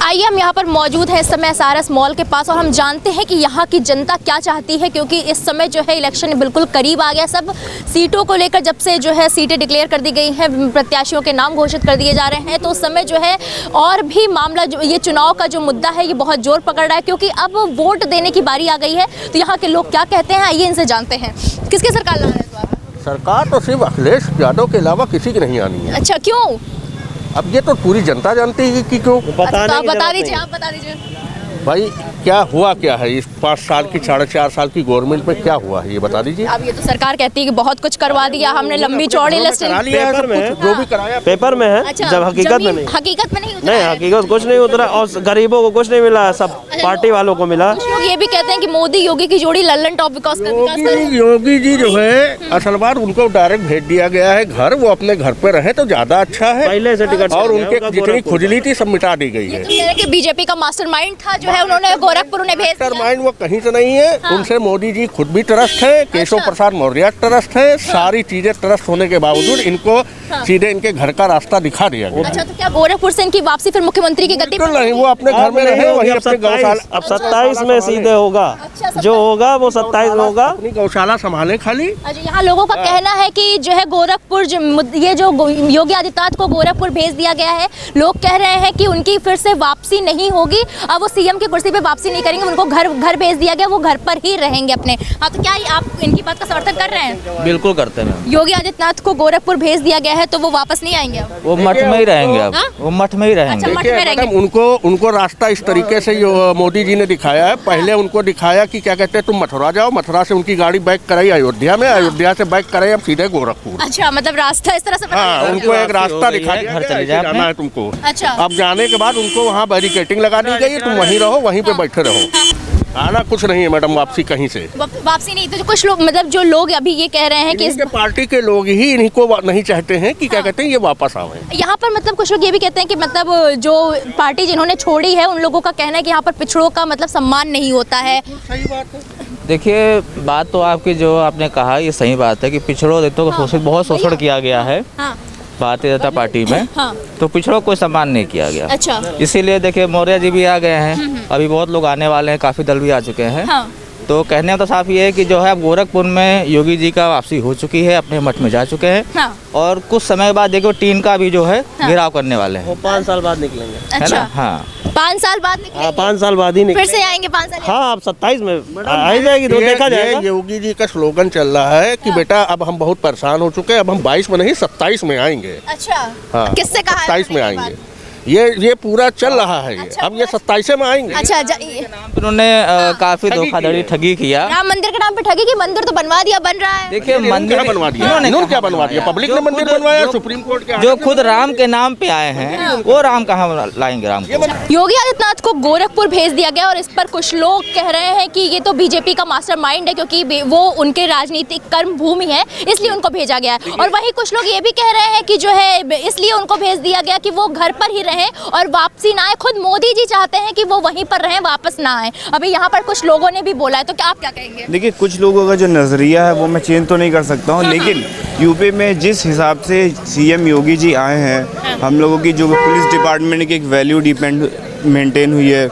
आइए हम यहाँ पर मौजूद है इस समय SRS मॉल के पास और हम जानते हैं कि यहाँ की जनता क्या चाहती है, क्योंकि इस समय जो है इलेक्शन बिल्कुल करीब आ गया। सब सीटों को लेकर जब से जो है सीटें डिक्लेयर कर दी गई हैं, प्रत्याशियों के नाम घोषित कर दिए जा रहे हैं, तो उस समय जो है और भी मामला जो ये चुनाव का जो मुद्दा है ये बहुत जोर पकड़ रहा है, क्योंकि अब वोट देने की बारी आ गई है। तो यहाँ के लोग क्या कहते हैं आइए इनसे जानते हैं। किसकी सरकार ला रहे हैं इस बार? सरकार तो सिर्फ अखिलेश यादव के अलावा किसी की नहीं आनी है। अच्छा, क्यों? अब ये तो पूरी जनता जानती है कि क्यों। अच्छा, तो आप बता दीजिए, आप बता दीजिए भाई क्या हुआ क्या है इस 5 साल की 4.5 साल की गवर्नमेंट में क्या हुआ है ये बता दीजिए। अब ये तो सरकार कहती है कि बहुत कुछ करवा दिया हमने, लंबी चौड़ी लिस्ट पेपर में है, जो भी कराया पेपर में है। अच्छा, जब हकीकत में नहीं, हकीकत में नहीं उतरा नहीं है। हकीकत कुछ नहीं उतरा और गरीबों को कुछ नहीं मिला, सब पार्टी वालों को मिला। कुछ लोग ये भी कहते हैं कि मोदी योगी की जोड़ी लल्लन टॉप विकास योगी जी जो है असल बात उनको डायरेक्ट भेज दिया गया है घर, वो अपने घर पे रहे तो ज्यादा अच्छा है। पहले से टिकट और उनके जितनी खुजली थी सब मिटा दी गई है। बीजेपी का मास्टरमाइंड था जो है, उन्होंने गोरखपुर उन्हें भेज दिया। माइंड वो कहीं से नहीं है। हाँ। उनसे मोदी जी खुद भी ट्रस्ट है, केशव प्रसाद मौर्य ट्रस्ट है। सारी चीजें ट्रस्ट होने के बावजूद इनको सीधे इनके घर का रास्ता दिखा दिया गया। अच्छा, तो क्या गोरखपुर से इनकी वापसी फिर मुख्यमंत्री की गद्दी पर? नहीं, वो अपने घर में रहे, वही अपने गौशाला। अब 27 में सीधे होगा, जो होगा वो 27 में होगा। अपनी गौशाला संभाले खाली। अच्छा, यहाँ लोगों का कहना है कि जो है गोरखपुर ये जो योगी आदित्यनाथ को गोरखपुर भेज दिया गया है, लोग कह रहे हैं कि उनकी फिर से वापसी नहीं होगी। अब वो सीएम की कुर्सी पे वापसी नहीं करेंगे, उनको घर भेज दिया गया, वो घर पर ही रहेंगे अपने। हाँ, तो क्या आप इनकी बात का समर्थन कर रहे हैं? बिल्कुल करते हैं। योगी आदित्यनाथ को गोरखपुर भेज दिया गया है तो वो वापस नहीं आएंगे अब? वो मठ में ही रहेंगे अब। वो मठ में ही रहेंगे। अच्छा, मठ में रहेंगे। उनको रास्ता इस तरीके से मोदी जी ने दिखाया है। पहले उनको दिखाया कि क्या कहते हैं तुम मथुरा जाओ, मथुरा से उनकी गाड़ी बैक कराई अयोध्या में, अयोध्या से बैक कराई अब सीधे गोरखपुर। अच्छा, मतलब रास्ता इस तरह से हाँ, उनको एक रास्ता दिखाया घर चले जाए जाना है तुमको। अच्छा, अब जाने के बाद उनको वहाँ बैरिकेटिंग लगा दी गई, तुम वहीं रहो, वहीं पे बैठे रहो। आना कुछ नहीं है मैडम वापसी कहीं से। वापसी नहीं। तो कुछ लोग मतलब जो लोग अभी ये कह रहे हैं कि इनके पार्टी के लोग ही इन्हीं को नहीं चाहते हैं कि क्या कहते हैं ये वापस आवे। यहाँ पर मतलब कुछ लोग ये भी कहते हैं कि मतलब जो पार्टी जिन्होंने छोड़ी है उन लोगों का कहना है कि यहाँ पर पिछड़ों का मतलब सम्मान नहीं होता है। सही बात है। देखिए, बात तो आपकी जो आपने कहा ये सही बात है कि पिछड़ों देखो बहुत शोषण किया गया है भारतीय जनता पार्टी में। हाँ। तो पिछड़ों को सम्मान नहीं किया गया। अच्छा। इसीलिए देखिए मौर्य जी भी आ गए हैं, अभी बहुत लोग आने वाले हैं, काफ़ी दल भी आ चुके हैं। हाँ। तो कहने में तो साफ ये है कि जो है अब गोरखपुर में योगी जी का वापसी हो चुकी है, अपने मठ में जा चुके हैं। हाँ। और कुछ समय बाद देखो टीन का भी जो है घेराव करने वाले हैं। वो 5 साल बाद निकलेंगे। अच्छा। है ना? हाँ, 5 साल बाद निकलेंगे? 5 साल बाद ही फिर निकलेंगे। से आएंगे 5 साल? हाँ, अब 27 में आ जाएगी तो देखा जाएगा। योगी जी का स्लोगन चल रहा है कि बेटा अब हम बहुत परेशान हो चुके हैं, अब हम 22 में नहीं 27 में आएंगे। अच्छा। हाँ, किससे कहा है? 27 में आएंगे। ये पूरा चल रहा है। अच्छा, अब ये 27 में आएंगे। अच्छा, उन्होंने काफी धोखाधड़ी ठगी किया। राम मंदिर के नाम पे ठगी की? मंदिर तो बनवा दिया, बन रहा है। देखिए मंदिर क्या बनवा दिया, इन्होंने क्या बनवा दिया? पब्लिक ने मंदिर बनवाया, सुप्रीम कोर्ट के जो खुद राम के नाम पे आए हैं वो राम कहाँ लाएंगे राम को? योगी आदित्यनाथ को गोरखपुर भेज दिया गया और इस पर कुछ लोग कह रहे हैं कि ये तो बीजेपी का मास्टरमाइंड है, क्योंकि वो उनके राजनीतिक कर्म भूमि है इसलिए उनको भेजा गया है। और वहीं कुछ लोग ये भी कह रहे हैं कि जो है इसलिए उनको भेज दिया गया कि वो घर पर ही रहें और वापसी ना आए। खुद मोदी जी चाहते हैं कि वो वहीं पर रहें, वापस ना आए। अभी यहाँ पर कुछ लोगों ने भी बोला है, तो क्या आप क्या कहेंगे? देखिए, कुछ लोगों का जो नज़रिया है वो मैं चेंज तो नहीं कर सकता हूँ, लेकिन यूपी में जिस हिसाब से सीएम योगी जी आए हैं, हम लोगों की जो पुलिस डिपार्टमेंट की एक वैल्यू मेंटेन हुई है,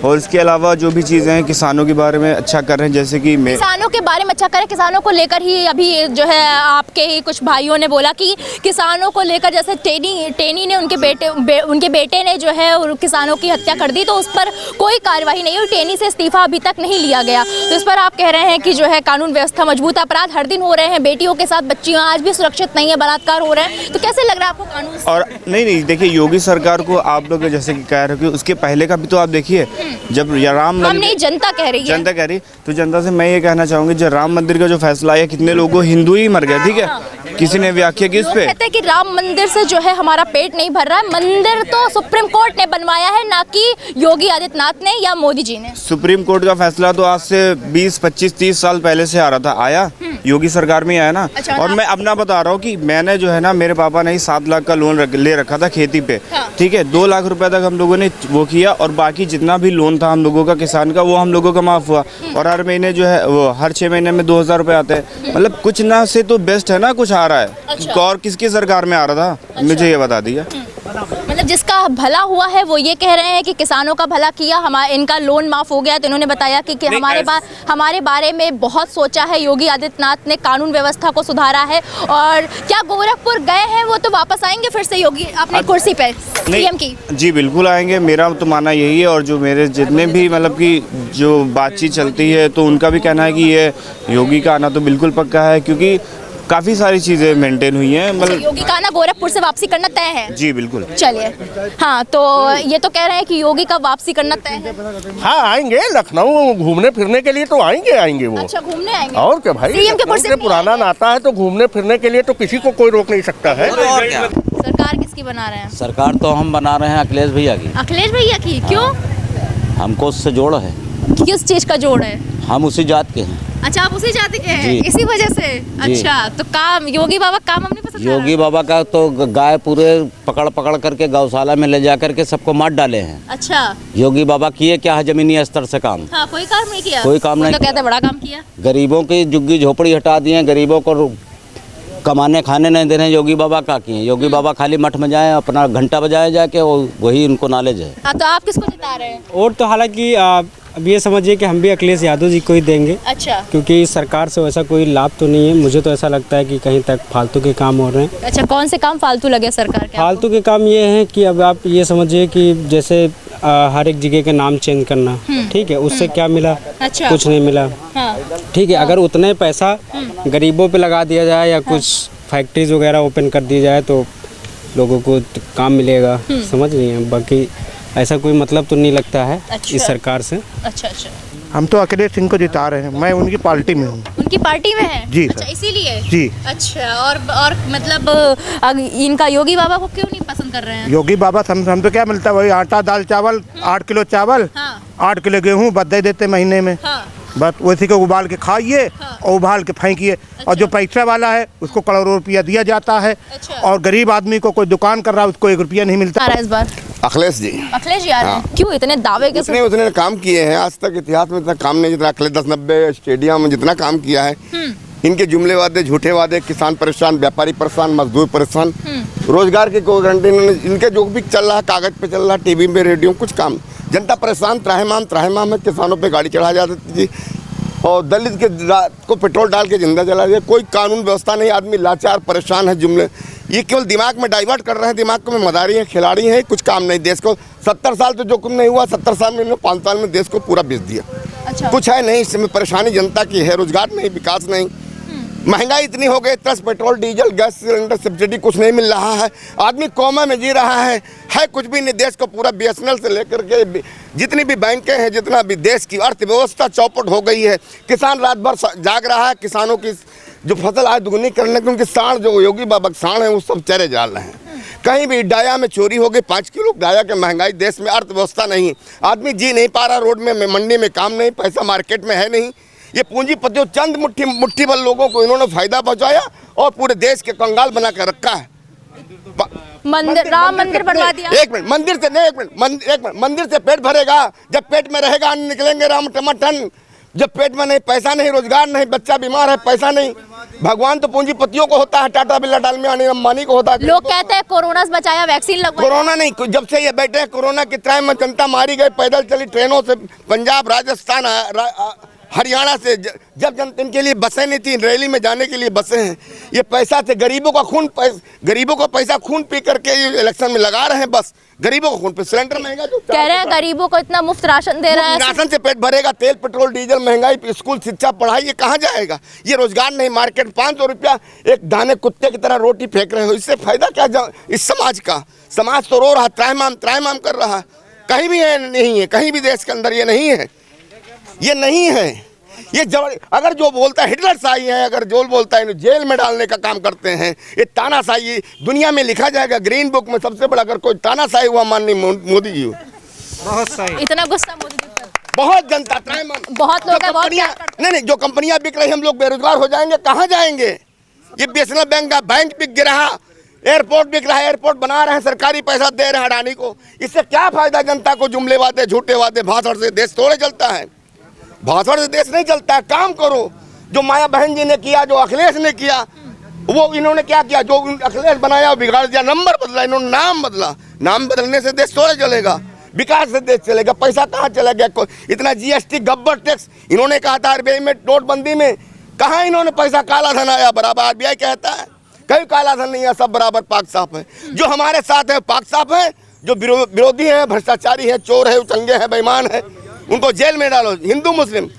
और इसके अलावा जो भी चीज़ें हैं किसानों के बारे में अच्छा कर रहे हैं, जैसे कि किसानों के बारे में अच्छा करें। किसानों को लेकर ही अभी जो है आपके ही कुछ भाइयों ने बोला कि किसानों को लेकर जैसे टेनी ने उनके बेटे ने जो है किसानों की हत्या कर दी, तो उस पर कोई कार्रवाई नहीं हुई, टेनी से इस्तीफा अभी तक नहीं लिया गया। तो इस पर आप कह रहे हैं कि जो है कानून व्यवस्था मजबूत, अपराध हर दिन हो रहे हैं, बेटियों के साथ बच्चियां आज भी सुरक्षित नहीं है, बलात्कार हो रहे हैं, तो कैसे लग रहा है आपको कानून? और नहीं, देखिए योगी सरकार को आप लोग जैसे कि कह रहे हो कि उसके पहले का भी तो आप देखिए, जब राम हम नहीं, जनता कह रही है। जनता कह रही, तो जनता से मैं ये कहना चाहूँगी, जब राम मंदिर का जो फैसला आया, कितने लोगों हिंदू ही मर गए, ठीक है, किसी ने व्याख्या की इस पे। कहते हैं कि राम मंदिर से जो है हमारा पेट नहीं भर रहा है। मंदिर तो सुप्रीम कोर्ट ने बनवाया है, ना कि योगी आदित्यनाथ ने या मोदी जी ने। सुप्रीम कोर्ट का फैसला तो आज से 20, 25, 30 साल पहले से आ रहा था, आया योगी सरकार में आया ना। अच्छा, और मैं अपना बता रहा हूँ कि मैंने जो है ना, मेरे पापा ने 7 लाख का लोन ले रखा था खेती पे, ठीक है, 2 लाख रुपए तक हम लोगों ने वो किया, और बाकी जितना भी लोन था हम लोगों का किसान का, वो हम लोगों का माफ हुआ। और हर महीने जो है वो हर 6 महीने में 2000 रुपए आते हैं। मतलब कुछ ना से तो बेस्ट है ना, कुछ आ रहा है। अच्छा। और किसकी सरकार में आ रहा था, मुझे ये बता दिया। मतलब जिसका भला हुआ है वो ये कह रहे हैं कि किसानों का भला किया, हमारा इनका लोन माफ़ हो गया। तो इन्होंने बताया कि हमारे बारे में बहुत सोचा है, योगी आदित्यनाथ ने कानून व्यवस्था को सुधारा है। और क्या गोरखपुर गए हैं वो तो वापस आएंगे फिर से योगी अपनी कुर्सी पे सीएम की? जी बिल्कुल आएंगे, मेरा तो मानना यही है। और जो मेरे जितने भी मतलब कि जो बातचीत चलती है तो उनका भी कहना है कि ये योगी का आना तो बिल्कुल पक्का है, क्योंकि काफ़ी सारी चीज़ें मेंटेन हुई हैं। मतलब योगी का आना गोरखपुर से वापसी करना तय है? जी बिल्कुल। चलिए, हाँ, तो ये तो कह रहे हैं कि योगी का वापसी करना तय है। हाँ आएंगे, लखनऊ घूमने फिरने के लिए तो आएंगे वो। अच्छा, घूमने आएंगे? और क्या भाई, सीएम के कुर्सी पे पुराना नाता है तो घूमने फिरने के लिए तो किसी को कोई रोक नहीं सकता है। और क्या, सरकार किसकी बना रहे हैं? सरकार तो हम बना रहे हैं अखिलेश भैया की। अखिलेश भैया की? क्यों? हमको उससे जोड़ है, किस चीज का जोड़ है? हम उसी जात के हैं। अच्छा, आप उसी जाति के हैं, जी। इसी वजह से? अच्छा, तो काम योगी बाबा काम हमने पसंद करा? योगी बाबा का तो गाय पूरे पकड़ करके गौशाला में ले जा करके सबको मार डाले हैं। अच्छा, योगी बाबा किए क्या है जमीनी स्तर से काम? हाँ, कोई काम नहीं किया? कोई काम नहीं। तो कहते बड़ा काम किया। गरीबों की झुग्गी झोपड़ी हटा दिए, गरीबों को कमाने खाने नहीं दे रहे हैं। योगी बाबा का किए? योगी बाबा खाली मठ में जाए, अपना घंटा बजाए जाके, वही उनको नॉलेज है। हाँ, तो आप किसको जिता रहे हैं? और तो हालांकि अब ये समझिए कि हम भी अखिलेश यादव जी को ही देंगे। अच्छा, क्योंकि सरकार से वैसा कोई लाभ तो नहीं है। मुझे तो ऐसा लगता है कि कहीं तक फालतू के काम हो रहे हैं। अच्छा, कौन से काम फालतू लगे सरकार के? फालतू के काम ये हैं कि अब आप ये समझिए कि जैसे हर एक जगह के नाम चेंज करना, ठीक है, उससे क्या मिला? अच्छा, कुछ नहीं मिला। हाँ, ठीक है, अगर उतने पैसा गरीबों पे लगा दिया जाए या कुछ फैक्ट्रीज वगैरह ओपन कर दी जाए तो लोगों को काम मिलेगा। समझ रही हैं? बाकी ऐसा कोई मतलब तो नहीं लगता है इस सरकार से। अच्छा अच्छा, हम तो अखिलेश सिंह को जिता रहे हैं, मैं उनकी पार्टी में हूँ। उनकी पार्टी में है? जी अच्छा, इसीलिए? जी। अच्छा, और मतलब इनका योगी बाबा को क्यों नहीं पसंद कर रहे हैं? योगी बाबा हम तो क्या मिलता है, वही आटा दाल चावल, 8 किलो चावल, हाँ, 8 किलो गेहूँ बस दे देते महीने में। हाँ, बस उसी को उबाल के खाइए और उबाल के फेंकिए। और जो पैसा वाला है उसको करोड़ों रुपया दिया जाता है। अच्छा। और गरीब आदमी को कोई दुकान कर रहा है उसको 1 रुपया नहीं मिलता। आ रहा है इस बार अखिलेश जी। अखिलेश जी आ रहे हैं? क्यों इतने दावे के साथ? उसने काम किए हैं, आज तक इतिहास में इतना काम नहीं जितना अखिलेश 10-90 स्टेडियम में जितना काम किया है। इनके जुमले वादे, झूठे वादे, किसान परेशान, व्यापारी परेशान, मजदूर परेशान, रोजगार की कोई गारंटी नहीं। इनके जो भी चल रहा है कागज पे चल रहा है, टीवी में रेडियो कुछ काम, जनता परेशान, त्राहिमाम है। किसानों पे गाड़ी चढ़ा जाती थी और दलित के रात को पेट्रोल डाल के जिंदा जला दिया। कोई कानून व्यवस्था नहीं, आदमी लाचार परेशान है। जुमले ये केवल दिमाग में डाइवर्ट कर रहे हैं, दिमाग को में मदारी है, खिलाड़ी है, कुछ काम नहीं। देश को 70 साल तो जो कुछ नहीं हुआ, 70 साल में 5 साल में देश को पूरा बेच दिया। अच्छा, कुछ है नहीं, इसमें परेशानी जनता की है, रोजगार नहीं, विकास नहीं, महंगाई इतनी हो गई, plus petrol diesel gas cylinder subsidy कुछ नहीं मिल रहा है। आदमी कोमा में जी रहा है कुछ भी नहीं। देश को पूरा BSNL से लेकर के जितनी भी बैंकें हैं, जितना भी देश की अर्थव्यवस्था चौपट हो गई है। किसान रात भर जाग रहा है, किसानों की जो फसल आय दुगनी करने की उनकी साढ़, जो योगी बाबा साढ़ है, वो सब चरे जा रहे हैं। कहीं भी डाया में चोरी हो गई, 5 किलो डाया के महंगाई, देश में अर्थव्यवस्था नहीं, आदमी जी नहीं पा रहा, रोड में मंडी में काम नहीं, पैसा मार्केट में है नहीं। ये पूंजीपतियों चंद मुट्ठी भर लोगों को इन्होंने फायदा पहुंचाया और पूरे देश के कंगाल बना कर रखा है। मंदिर, राम मंदिर बनवा दिया। एक मिनट, मंदिर से नहीं, एक मिनट, मंदिर से पेट भरेगा जब पेट में रहेगा, अन्न निकलेंगे राम टमाटन। जब पेट में नहीं, पैसा नहीं, रोजगार नहीं, बच्चा बीमार है, पैसा नहीं। भगवान तो पूंजीपतियों को होता है, टाटा बिरला डालमिया अंबानी को होता है। लोग कहते हैं कोरोना से बचाया, वैक्सीन लगवाया। कोरोना नहीं, जब से ये बैठे हैं कोरोना के त्राय में जनता मारी गई, पैदल चली ट्रेनों से, पंजाब, राजस्थान, हरियाणा से। जब जनता, इनके लिए बसें नहीं थी, रैली में जाने के लिए बसें हैं। ये पैसा से गरीबों का खून, गरीबों का पैसा खून पी करके ये इलेक्शन में लगा रहे हैं। बस गरीबों को खून पे सिलेंडर महंगा, जो कह रहे हैं गरीबों को इतना मुफ्त राशन दे रहा है। राशन से पेट भरेगा, तेल पेट्रोल डीजल महंगाई, स्कूल शिक्षा पढ़ाई, ये कहाँ जाएगा? ये रोजगार नहीं, मार्केट 500 रुपया एक दाने कुत्ते की तरह रोटी फेंक रहे हो, इससे फायदा क्या इस समाज का? समाज तो रो रहा, त्राहिमाम कर रहा। कहीं भी है नहीं है, कहीं भी देश के अंदर ये नहीं है, ये नहीं है। ये अगर जो बोलता है हिटलर शाही है, अगर जो बोलता है जेल में डालने का काम करते हैं। ये तानाशाही दुनिया में लिखा जाएगा, ग्रीन बुक में सबसे बड़ा अगर कोई तानाशाही हुआ माननीय मोदी जी। बहुत सही। इतना गुस्सा मोदी जी पर? बहुत जनता, बहुत लोग नहीं, जो कंपनियां बिक रही, हम लोग बेरोजगार हो जाएंगे, कहाँ जाएंगे? ये BSNL बैंक का बैंक बिक गिरा, एयरपोर्ट बिक रहा है, एयरपोर्ट बना रहे हैं, सरकारी पैसा दे रहे हैं अडानी को। इससे क्या फायदा जनता को? जुमले वादे, झूठे वादे, भाषण से देश थोड़े चलता है, भाषण से देश नहीं चलता है। काम करो, जो माया बहन जी ने किया, जो अखिलेश ने किया, वो इन्होंने क्या किया, जो अखिलेश बनाया वो बिगाड़ दिया, नंबर बदला, इन्होंने नाम बदला। नाम बदलने से देश थोड़ा चलेगा, विकास से देश चलेगा। पैसा कहाँ चला गया, इतना जीएसटी गब्बर टैक्स इन्होंने कहा था आरबीआई में, नोटबंदी में, कहाँ इन्होंने पैसा काला धन आया, बराबर आरबीआई कहता है, कहीं काला धन नहीं है, सब बराबर पाक साफ है। जो हमारे साथ है पाक साफ है, जो विरोधी है, भ्रष्टाचारी है, चोर है, उचंगे है, बेईमान है, उनको जेल में डालो, हिंदू मुस्लिम।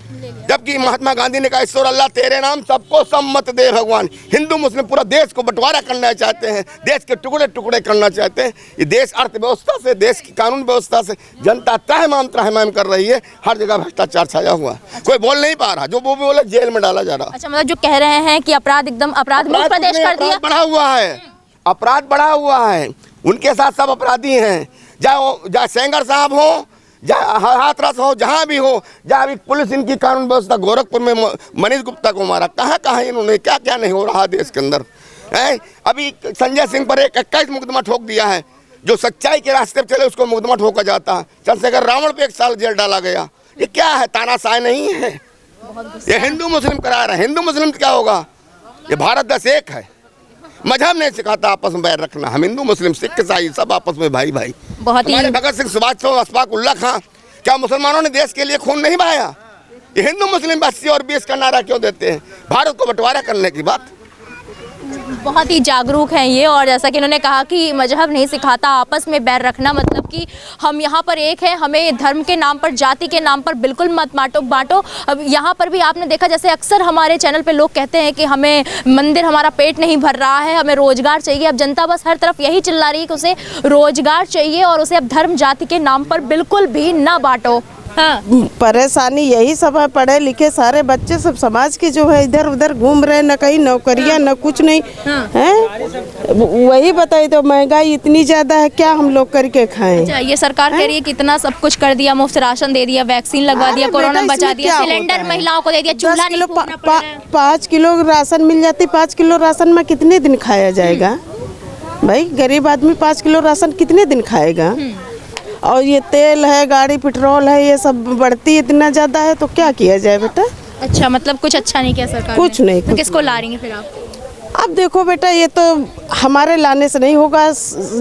जबकि महात्मा गांधी ने कहा ईश्वर अल्लाह तेरे नाम सबको सम्मत दे भगवान। हिंदू मुस्लिम पूरा देश को बंटवारा करना चाहते हैं, देश के टुकड़े टुकड़े करना चाहते हैं। ये देश अर्थव्यवस्था से, देश की कानून व्यवस्था से जनता त्रहमाम कर रही है। हर जगह भ्रष्टाचार छाया हुआ है, कोई बोल नहीं पा रहा, जो वो भी बोले जेल में डाला जा रहा। अच्छा, मतलब जो कह रहे हैं कि अपराध एकदम अपराध मुक्त प्रदेश कर दिया, बढ़ा हुआ है, अपराध बढ़ा हुआ है, उनके साथ सब अपराधी हैं। चाहे सेंगर साहब हो, हाथरस हो, जहाँ भी हो, जहाँ भी पुलिस इनकी कानून व्यवस्था, गोरखपुर में मनीष गुप्ता को मारा, कहाँ कहाँ इन्होंने क्या क्या नहीं हो रहा देश के अंदर है। अभी संजय सिंह पर 21 मुकदमा ठोक दिया है, जो सच्चाई के रास्ते पर चले उसको मुकदमा ठोका जाता है। चंद्रशेखर रावण पे 1 साल जेल डाला गया। ये क्या है, तानाशाही नहीं है, ये हिंदू मुस्लिम करा रहे हैं। हिंदू मुस्लिम क्या होगा, ये भारत देश एक है। मजहब नहीं सिखाता आपस में बैर रखना, हम हिंदू मुस्लिम सिख ईसाई सब आपस में भाई भाई। बहुत ही भगत सिंह, सुभाष चंद्र, अशफाक उल्ला खां, क्या मुसलमानों ने देश के लिए खून नहीं बहाया? ये हिंदू मुस्लिम 80 और 20 का नारा क्यों देते हैं? भारत को बंटवारा करने की बात। बहुत ही जागरूक हैं ये, और जैसा कि इन्होंने कहा कि मजहब नहीं सिखाता आपस में बैर रखना, मतलब कि हम यहाँ पर एक है, हमें धर्म के नाम पर, जाति के नाम पर बिल्कुल मत बांटो। अब यहाँ पर भी आपने देखा, जैसे अक्सर हमारे चैनल पे लोग कहते हैं कि हमें मंदिर, हमारा पेट नहीं भर रहा है, हमें रोजगार चाहिए। अब जनता बस हर तरफ यही चिल्ला रही है कि उसे रोजगार चाहिए और उसे अब धर्म जाति के नाम पर बिल्कुल भी ना बांटो। हाँ। परेशानी यही सब है, पढ़े लिखे सारे बच्चे सब समाज के जो है इधर उधर घूम रहे, न कहीं नौकरियां, न कुछ नहीं है। वही बताइए, तो महंगाई इतनी ज्यादा है, क्या हम लोग करके खाएं? अच्छा, ये सरकार कह रही है कि इतना सब कुछ कर दिया, मुफ्त राशन दे दिया, वैक्सीन लगवा दिया, कोरोना बचा दिया, सिलेंडर महिलाओं को दे दिया, चूल्हा नहीं फूकना पड़ रहा है। 5 किलो राशन मिल जाती, 5 किलो राशन में कितने दिन खाया जाएगा भाई? गरीब आदमी 5 किलो राशन कितने दिन खाएगा? और ये तेल है, गाड़ी पेट्रोल है, ये सब बढ़ती इतना ज़्यादा है, तो क्या किया जाए बेटा? अच्छा, मतलब कुछ अच्छा नहीं किया सरकार, कुछ नहीं। तो किसको ला रही हैं फिर आप? अब देखो बेटा, ये तो हमारे लाने से नहीं होगा,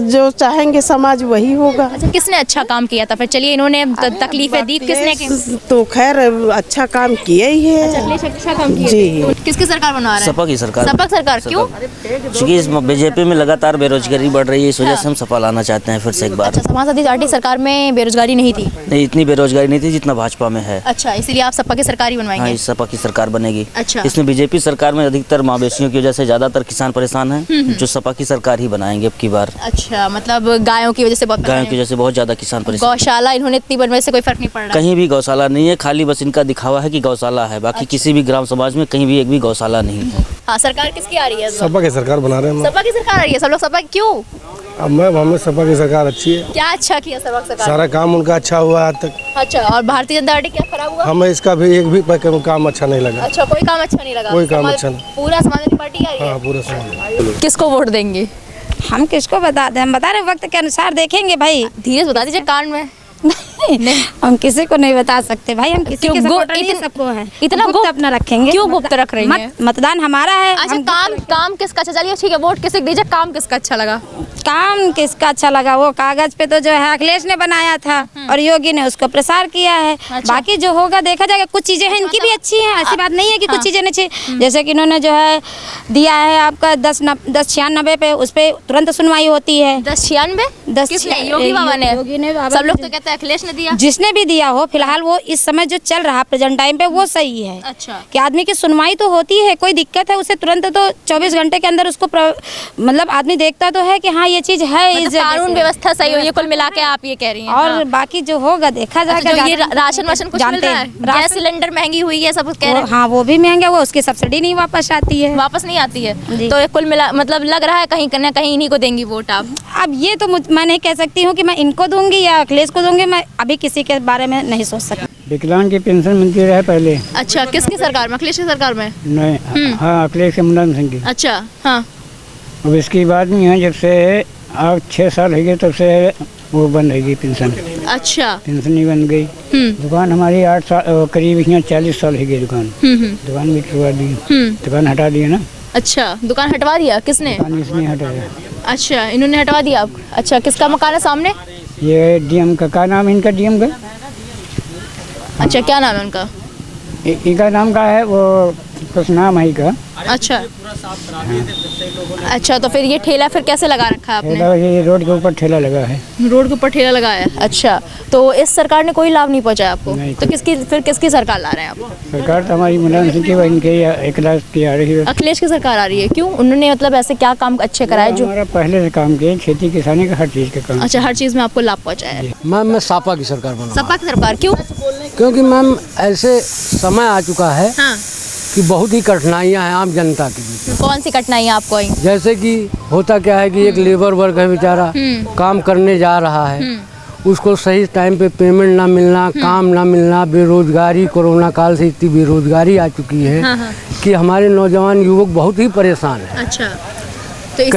जो चाहेंगे समाज वही होगा। अच्छा, किसने अच्छा काम किया था फिर? चलिए, इन्होंने तकलीफें दी, किसने तो खैर अच्छा काम किया ही है। अच्छा काम किया जी। किसकी सरकार बनवा रहा है? सपा की सरकार। सपा सरकार क्यों? क्योंकि इस बीजेपी में लगातार बेरोजगारी बढ़ रही है, इस वजह से हम सपा लाना चाहते हैं फिर से एक बार। अच्छा, समाजवादी पार्टी सरकार में बेरोजगारी नहीं थी? नहीं, इतनी बेरोजगारी नहीं थी जितना भाजपा में है। अच्छा, इसलिए आप सपा की सरकार ही बनवाएंगे? हाँ, इस सपा की सरकार बनेगी। अच्छा। इसमें बीजेपी सरकार में अधिकतर मवेशियों की वजह से ज्यादातर किसान परेशान हैं, जो सपा की सरकार ही बनाएंगे अब की बार। अच्छा, मतलब गायों की वजह से बहुत ज्यादा किसान परेशान। गौशाला इन्होंने इतनी बनवाने से कोई फर्क नहीं पड़ रहा? कहीं भी गौशाला नहीं है, खाली बस इनका दिखावा है कि गौशाला है, बाकी किसी भी ग्राम समाज में कहीं भी एक भी गौशाला नहीं है। हाँ, सरकार किसकी आ रही है? सपा की सरकार बना रहे हैं। सपा की सरकार आ रही है, सब लोग सपा क्यों? अब हमें सपा की सरकार अच्छी है। क्या अच्छा किया सपा सरकार? सारा काम उनका अच्छा हुआ आज तक। अच्छा, और भारतीय जनता पार्टी क्या खराब हुआ? हमें इसका भी एक भी काम अच्छा नहीं लगा। अच्छा, कोई काम अच्छा नहीं लगा? कोई काम अच्छा नहीं। पूरा समाजवादी पार्टी आ रही है? हाँ, पूरा समाज। किसको वोट देंगे? हम किसको बता दें? हम बता रहे वक्त के अनुसार देखेंगे भाई। धीरे से बता दीजिए कान में। नहीं, हम किसी को नहीं बता सकते भाई, हम किसी के सपोर्टर नहीं, सबको है। इतना गुप्त अपना रखेंगे। क्यों गुप्त रख रही हैं? मतदान हमारा है। अच्छा, काम किसका अच्छा? चलिए ठीक है, वोट किसे दीजिए, काम किसका अच्छा लगा? काम किसका अच्छा लगा? वो कागज पे तो जो है अखिलेश ने बनाया था और योगी ने उसको प्रसार किया है। अच्छा। बाकी जो होगा देखा जाएगा। कुछ चीजें हैं इनकी भी अच्छी हैं, ऐसी बात नहीं है कि कुछ चीजें नहीं। जैसे कि इन्होंने जो है दिया है आपका 1096 पे, उस पे तुरंत सुनवाई होती है। 1096? योगी बाबा ने? योगी ने। सब लोग तो कहते हैं अखिलेश ने दिया। जिसने भी दिया हो, फिलहाल वो इस समय जो चल रहा प्रेजेंट टाइम पे वो सही है। अच्छा, कि आदमी की सुनवाई तो होती है, कोई दिक्कत है उसे तुरंत तो 24 घंटे के अंदर उसको मतलब आदमी देखता तो है कि हाँ ये चीज है, मतलब कानून व्यवस्था सही हो, ये कुल मिला के आप ये कह रही हैं? और हाँ। बाकी जो होगा देखा जाएगा। अच्छा, ये राशन वाशन कुछ मिल रहा है? गैस सिलेंडर महंगी हुई है, सब कह रहे हैं। हाँ, वो भी महंगा, वो उसकी सब्सिडी नहीं वापस आती है। वापस नहीं आती है, तो ये कुल मिला मतलब लग रहा है कहीं ना कहीं इन्हीं को देंगी वोट आप? अब ये तो मैं नहीं कह सकती हूँ कि मैं इनको दूंगी या अखिलेश को दूंगी, मैं अभी किसी के बारे में नहीं सोच सकती। विकलांग की पेंशन मिलती रहे पहले। अच्छा, किसकी सरकार में? अखिलेश की सरकार में? नहीं, हाँ, अखिलेश कमलनाथ सिंह की। अच्छा, हाँ। अब इसकी बात नहीं है, जब से आप 6 साल हो गए तब से वो बंद हो गई पेंशन। अच्छा, पेंशन नहीं बन गई। दुकान हमारी 8 साल करीब 40 साल हो गई दुकान। दुकान भी छुड़वा दी, दुकान हटा दी है ना। अच्छा, दुकान हटवा दिया किसने? इसने हटाया। अच्छा, इन्होंने हटवा दिया आप? अच्छा, किसका मकान है सामने? ये डीएम का, क्या नाम है इनका, डीएम का? अच्छा, क्या नाम है उनका? इनका नाम का है वो कुछ नाम है का। अच्छा अच्छा, तो फिर ये ठेला फिर कैसे लगा रखा है आपने? ये रोड के ऊपर ठेला लगा है। रोड के ऊपर ठेला लगाया है। अच्छा, तो इस सरकार ने कोई लाभ नहीं पहुंचाया आपको? तो किसकी सरकार ला रहे हैं आप? सरकार तो हमारी मुलायम सिंह की इनके अखिलेश की आ रही है। अखिलेश की सरकार आ रही है, क्यों? उन्होंने मतलब ऐसे क्या काम अच्छे कराए जो हमारा पहले से काम किए, खेती किसानी का हर चीज़ का काम। अच्छा, हर चीज़ में आपको लाभ पहुँचाया है। मैम मैं सपा की सरकार बना। सपा की सरकार क्यों? क्योंकि मैम ऐसे समय आ चुका है कि बहुत ही कठिनाइयां हैं आम जनता के बीच। कौन सी कठिनाइयां आपको आई? जैसे कि होता क्या है कि एक लेबर वर्ग है बेचारा, काम करने जा रहा है, उसको सही टाइम पे पेमेंट ना मिलना, काम ना मिलना, बेरोजगारी, कोरोना काल से इतनी बेरोजगारी आ चुकी है कि हमारे नौजवान युवक बहुत ही परेशान है। अच्छा, तो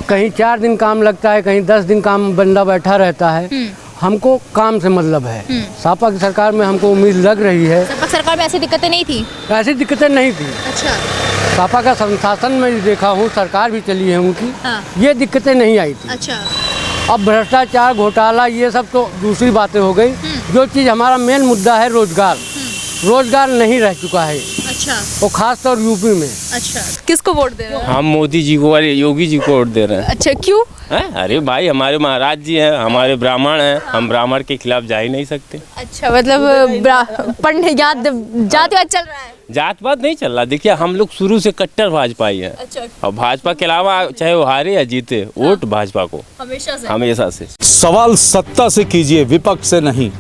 कहीं 4 दिन काम लगता है, कहीं 10 दिन काम बंदा बैठा रहता है। हमको काम से मतलब है। सपा की सरकार में हमको उम्मीद लग रही है। सपा सरकार में ऐसी दिक्कतें नहीं थी? ऐसी दिक्कतें नहीं थी। अच्छा, सपा का संशासन में देखा हूँ, सरकार भी चली है उनकी, ये दिक्कतें नहीं आई थी। अच्छा, अब भ्रष्टाचार, घोटाला, ये सब तो दूसरी बातें हो गई। जो चीज़ हमारा मेन मुद्दा है रोजगार, रोजगार नहीं रह चुका है। अच्छा, वो खास तौर यूपी में। अच्छा, किसको वोट दे रहे हो? हम मोदी जी को, अरे योगी जी को वोट दे रहे हैं। अच्छा, क्यों? अरे भाई, हमारे महाराज जी हैं, हमारे ब्राह्मण हैं, हम ब्राह्मण के खिलाफ जा ही नहीं सकते। अच्छा, मतलब जातिवाद चल रहा है? जातपात नहीं चल रहा। देखिए, हम लोग शुरू से कट्टर भाजपाई हैं। अच्छा, और भाजपा के अलावा चाहे वो हारे या जीते, वोट भाजपा को हमेशा से। सवाल सत्ता से कीजिए, विपक्ष से नहीं।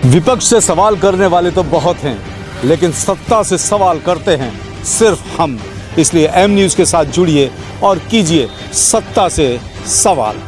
विपक्ष से सवाल करने वाले तो बहुत हैं, लेकिन सत्ता से सवाल करते हैं सिर्फ हम। इसलिए एम न्यूज़ के साथ जुड़िए और कीजिए सत्ता से सवाल।